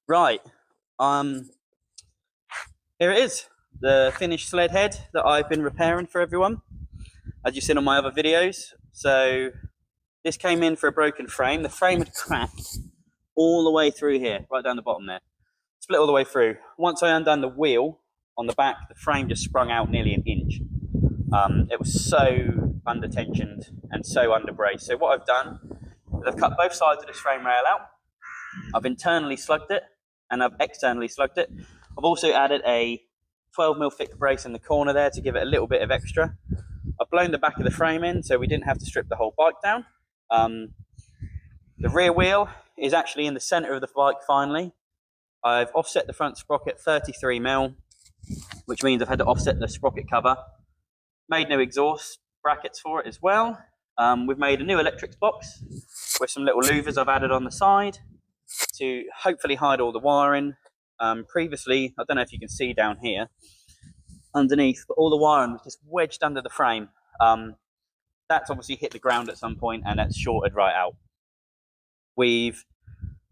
Right, here it is, the finished sled head that I've been repairing for everyone, as you've seen on my other videos. So this came in for a broken frame. The frame had cracked all the way through here, right down the bottom there. Split all the way through. Once I undone the wheel on the back, the frame just sprung out nearly an inch. It was so under tensioned and so under braced. So what I've done is I've cut both sides of this frame rail out. I've internally slugged it and I've externally slugged it. I've also added a 12mm thick brace in the corner there to give it a little bit of extra. I've blown the back of the frame in so we didn't have to strip the whole bike down. The rear wheel is actually in the center of the bike finally. I've offset the front sprocket 33mm, which means I've had to offset the sprocket cover. Made new exhaust brackets for it as well. We've made a new electrics box with some little louvers I've added on the side to hopefully hide all the wiring. Previously, I don't know if you can see down here underneath, but all the wiring was just wedged under the frame. That's obviously hit the ground at some point and that's shorted right out. We've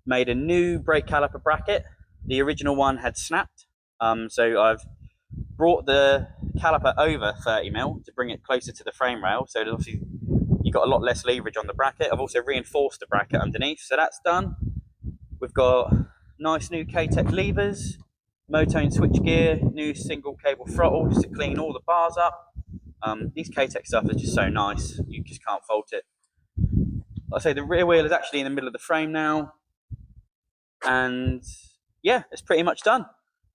made a new brake caliper bracket. The original one had snapped, so I've brought the caliper over 30mm to bring it closer to the frame rail, so obviously you've got a lot less leverage on the bracket. I've also reinforced the bracket underneath, so that's done. We've got nice new K-Tech levers, Motone switchgear, new single cable throttle just to clean all the bars up. These K-Tech stuff is just so nice, you just can't fault it. Like I say, the rear wheel is actually in the middle of the frame now, and yeah, it's pretty much done.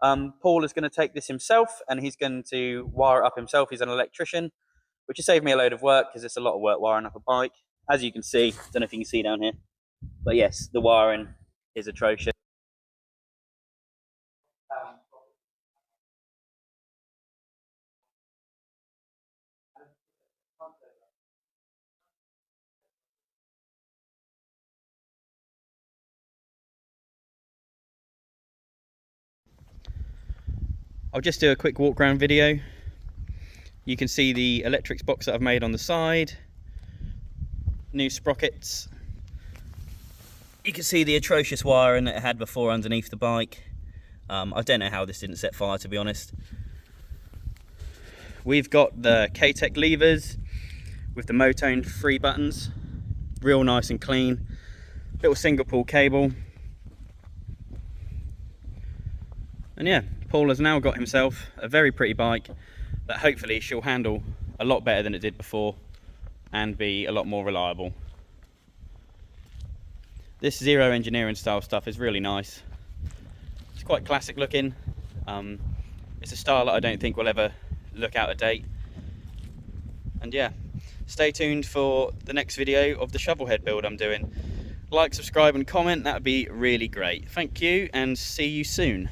Paul is going to take this himself and he's going to wire it up himself. He's an electrician, which has saved me a load of work because it's a lot of work wiring up a bike. As you can see, I don't know if you can see down here, but yes, the wiring is atrocious. I'll just do a quick walk around video. You can see the electrics box that I've made on the side, new sprockets. You can see the atrocious wiring that it had before underneath the bike. I don't know how this didn't set fire, to be honest. We've got the K-Tech levers with the Motone 3 buttons, real nice and clean. Little single pull cable. And yeah, Paul has now got himself a very pretty bike that hopefully she'll handle a lot better than it did before and be a lot more reliable. This Zero engineering style stuff is really nice. It's quite classic looking. It's a style that I don't think will ever look out of date. And yeah, stay tuned for the next video of the shovel head build I'm doing. Like, subscribe and comment, that would be really great. Thank you and see you soon.